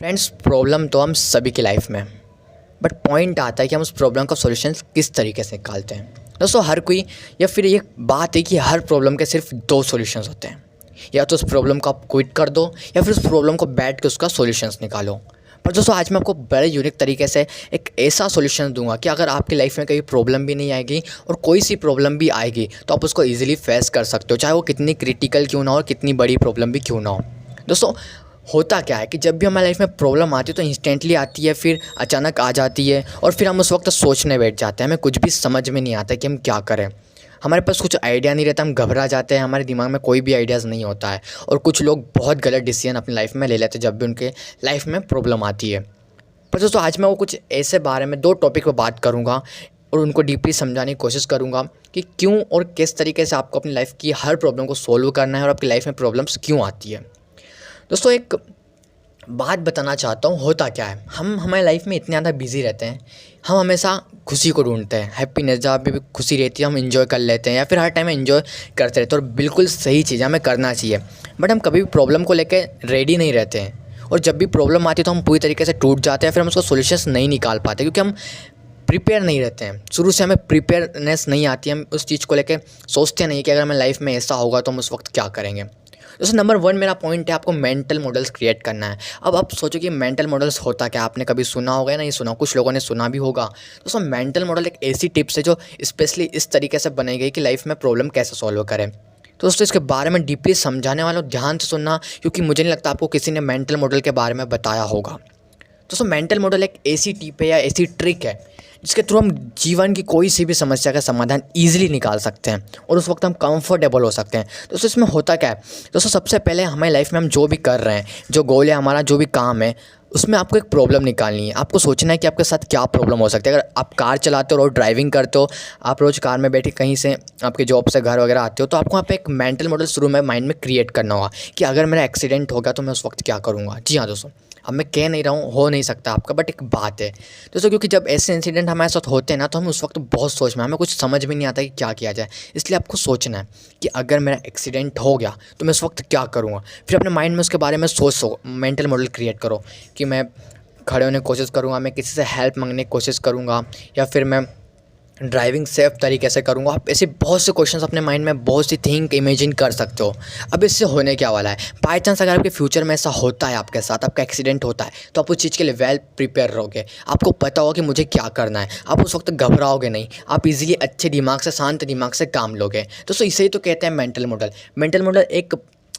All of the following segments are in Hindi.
फ्रेंड्स, प्रॉब्लम तो हम सभी की लाइफ में, बट पॉइंट आता है कि हम उस प्रॉब्लम का सॉल्यूशन किस तरीके से निकालते हैं। दोस्तों, हर कोई या फिर ये बात है कि हर प्रॉब्लम के सिर्फ दो सॉल्यूशंस होते हैं। या तो उस प्रॉब्लम को आप क्विट कर दो या फिर उस प्रॉब्लम को बैठ के उसका सॉल्यूशंस निकालो। पर दोस्तों, आज मैं आपको बड़े यूनिक तरीके से एक ऐसा सॉल्यूशन दूंगा कि अगर आपकी लाइफ में कभी प्रॉब्लम भी नहीं आएगी और कोई सी प्रॉब्लम भी आएगी तो आप उसको ईजिली फेस कर सकते हो, चाहे वो कितनी क्रिटिकल क्यों ना हो और कितनी बड़ी प्रॉब्लम भी क्यों ना हो। दोस्तों, होता क्या है कि जब भी हमारी लाइफ में प्रॉब्लम आती है तो इंस्टेंटली आती है, फिर अचानक आ जाती है और फिर हम उस वक्त सोचने बैठ जाते हैं। हमें कुछ भी समझ में नहीं आता कि हम क्या करें। हमारे पास कुछ आइडिया नहीं रहता, हम घबरा जाते हैं, हमारे दिमाग में कोई भी आइडियाज़ नहीं होता है। और कुछ लोग बहुत गलत डिसीजन अपनी लाइफ में ले लेते हैं जब भी उनके लाइफ में प्रॉब्लम आती है। पर दोस्तों, आज मैं वो कुछ ऐसे बारे में दो टॉपिक पर बात करूँगा और उनको डीपली समझाने की कोशिश करूँगा कि क्यों और किस तरीके से आपको अपनी लाइफ की हर प्रॉब्लम को सॉल्व करना है और आपकी लाइफ में प्रॉब्लम्स क्यों आती है। दोस्तों, एक बात बताना चाहता हूँ, होता क्या है, हम हमारी लाइफ में इतने ज़्यादा बिजी रहते हैं, हम हमेशा खुशी को ढूंढते हैं, हैप्पीनेस, जहाँ पे भी खुशी रहती है हम इन्जॉय कर लेते हैं या फिर हर टाइम इन्जॉय करते रहते हैं। और बिल्कुल सही चीज़ है, हमें करना चाहिए। बट हम कभी भी प्रॉब्लम को लेकर रेडी नहीं रहते हैं और जब भी प्रॉब्लम आती है तो हम पूरी तरीके से टूट जाते हैं, फिर हम उसका सोल्यूशन नहीं निकाल पाते क्योंकि हम प्रिपेयर नहीं रहते हैं। शुरू से हमें प्रिपेयरनेस नहीं आती है, हम उस चीज़ को लेकर सोचते नहीं कि अगर हमें लाइफ में ऐसा होगा तो हम उस वक्त क्या करेंगे। दोस्तों, नंबर 1 मेरा पॉइंट है, आपको मेंटल मॉडल्स क्रिएट करना है। अब आप सोचो कि मेंटल मॉडल्स होता क्या, आपने कभी सुना होगा या नहीं सुना, कुछ लोगों ने सुना भी होगा। दोस्तों, मेंटल मॉडल एक ऐसी टिप्स है जो स्पेशली इस तरीके से बनाई गई कि लाइफ में प्रॉब्लम कैसे सॉल्व करें। तो दोस्तों, इसके बारे में डीपली समझाने वालों ध्यान से सुनना, क्योंकि मुझे नहीं लगता आपको किसी ने मेंटल मॉडल के बारे में बताया होगा। दोस्तों, मेंटल मॉडल एक ऐसी टिप है या ऐसी ट्रिक है जिसके थ्रू हम जीवन की कोई सी भी समस्या का समाधान ईजिली निकाल सकते हैं और उस वक्त हम कंफर्टेबल हो सकते हैं। दोस्तों, इसमें होता क्या है, दोस्तों सबसे पहले हमारी लाइफ में हम जो भी कर रहे हैं, जो गोल है हमारा, जो भी काम है, उसमें आपको एक प्रॉब्लम निकालनी है। आपको सोचना है कि आपके साथ क्या प्रॉब्लम हो सकती है। अगर आप कार चलाते हो, रोज ड्राइविंग करते हो, आप रोज़ कार में बैठे कहीं से आपके जॉब से घर वगैरह आते हो, तो आपको वहाँ पे एक मेंटल मॉडल शुरू में माइंड में क्रिएट करना होगा कि अगर मेरा एक्सीडेंट हो गया तो मैं उस वक्त क्या करूँगा। जी हाँ दोस्तों, अब मैं कह नहीं रहा हूँ हो नहीं सकता आपका, बट एक बात है दोस्तों, क्योंकि जब ऐसे इंसिडेंट हमारे साथ होते हैं ना तो हम उस वक्त बहुत सोच में, हमें कुछ समझ में नहीं आता कि क्या किया जाए। इसलिए आपको सोचना है कि अगर मेरा एक्सीडेंट हो गया तो मैं उस वक्त क्या करूँगा। फिर अपने माइंड में उसके बारे में सोच मेंटल मॉडल क्रिएट करो कि मैं खड़े होने की कोशिश करूँगा, मैं किसी से हेल्प मांगने की कोशिश करूँगा या फिर मैं ड्राइविंग सेफ तरीके से करूँगा। आप ऐसे बहुत से क्वेश्चंस अपने माइंड में, बहुत सी थिंक इमेजिन कर सकते हो। अब इससे होने क्या वाला है, बाई चांस अगर आपके फ्यूचर में ऐसा होता है, आपके साथ आपका एक्सीडेंट होता है, तो आप उस चीज़ के लिए वेल प्रिपेयर रहोगे। आपको पता होगा कि मुझे क्या करना है। आप उस वक्त घबराओगे नहीं, आप इजीली अच्छे दिमाग से, शांत दिमाग से काम लोगे। दोस्तों, इसे ही तो कहते हैं मेंटल मॉडल। मेंटल मॉडल एक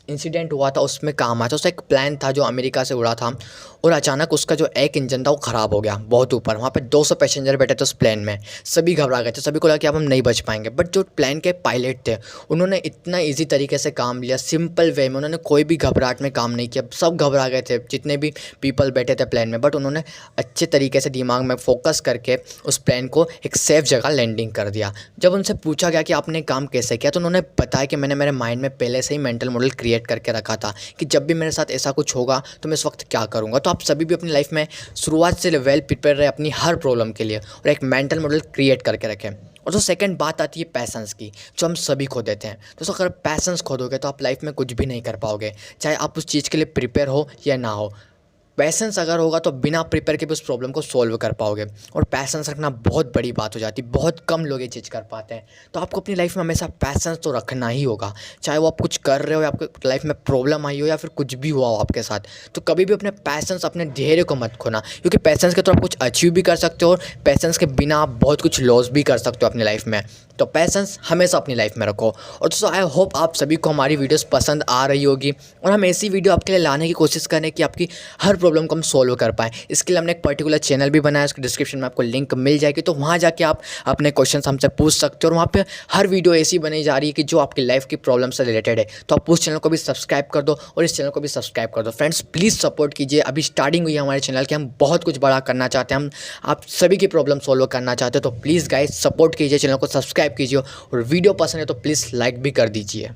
इंसिडेंट हुआ था, उसमें काम आया था। उसका एक प्लान था जो अमेरिका से उड़ा था और अचानक उसका जो एक इंजन था वो ख़राब हो गया बहुत ऊपर। वहाँ पे 200 पैसेंजर बैठे थे उस प्लेन में, सभी घबरा गए थे, सभी को लगा कि अब हम नहीं बच पाएंगे। बट जो प्लेन के पायलट थे उन्होंने इतना ईजी तरीके से काम लिया, सिंपल वे में, उन्होंने कोई भी घबराहट में काम नहीं किया। सब घबरा गए थे जितने भी पीपल बैठे थे प्लेन में, बट उन्होंने अच्छे तरीके से दिमाग में फोकस करके उस प्लेन को एक सेफ़ जगह लैंडिंग कर दिया। जब उनसे पूछा गया कि आपने काम कैसे किया, तो उन्होंने बताया कि मैंने मेरे माइंड में पहले से ही मेंटल मॉडल क्रिएट करके रखा था कि जब भी मेरे साथ ऐसा कुछ होगा तो मैं इस वक्त क्या करूँगा। तो आप सभी भी अपनी लाइफ में शुरुआत से वेल प्रिपेयर रहे अपनी हर प्रॉब्लम के लिए और एक मेंटल मॉडल क्रिएट करके रखें। और जो सेकंड बात आती है पैसेंस की, जो हम सभी खो देते हैं। दोस्तों, अगर पैसेंस खो दोगे तो आप लाइफ में कुछ भी नहीं कर पाओगे, चाहे आप उस चीज़ के लिए प्रिपेयर हो या ना हो। पैसेंस अगर होगा तो बिना प्रिपेयर के भी उस प्रॉब्लम को सॉल्व कर पाओगे। और पैसेंस रखना बहुत बड़ी बात हो जाती है, बहुत कम लोग ये चीज़ कर पाते हैं। तो आपको अपनी लाइफ में हमेशा पैसेंस तो रखना ही होगा, चाहे वो आप कुछ कर रहे हो या आपको लाइफ में प्रॉब्लम आई हो या फिर कुछ भी हुआ हो आपके साथ। तो कभी भी अपने पैसेंस, अपने धैर्य को मत खोना, क्योंकि पैसेंस के थ्रू आप कुछ अचीव भी कर सकते हो और पैसेंस के बिना आप बहुत कुछ लॉस भी कर सकते हो अपनी लाइफ में। तो पैसेंस हमेशा अपनी लाइफ में रखो। और दोस्तों, आई होप आप सभी को हमारी वीडियोस पसंद आ रही होगी और हम ऐसी वीडियो आपके लिए लाने की कोशिश करें कि आपकी हर प्रॉब्लम को हम सॉल्व कर पाएँ। इसके लिए हमने एक पर्टिकुलर चैनल भी बनाया है, उसके डिस्क्रिप्शन में आपको लिंक मिल जाएगी, तो वहाँ जाके आप अपने क्वेश्चन हमसे पूछ सकते हो। और वहाँ पे हर वीडियो ऐसी बनी जा रही है कि जो आपकी लाइफ की प्रॉब्लम से रिलेटेड है। तो आप उस चैनल को भी सब्सक्राइब कर दो और इस चैनल को भी सब्सक्राइब कर दो। फ्रेंड्स, प्लीज़ सपोर्ट कीजिए। अभी स्टार्टिंग हुई है हमारे चैनल की, हम बहुत कुछ बड़ा करना चाहते हैं, हम आप सभी की प्रॉब्लम सॉल्व करना चाहते हैं। तो प्लीज़ गाइस, सपोर्ट कीजिए, चैनल को सब्सक्राइब कीजिए और वीडियो पसंद है तो प्लीज़ लाइक भी कर दीजिए।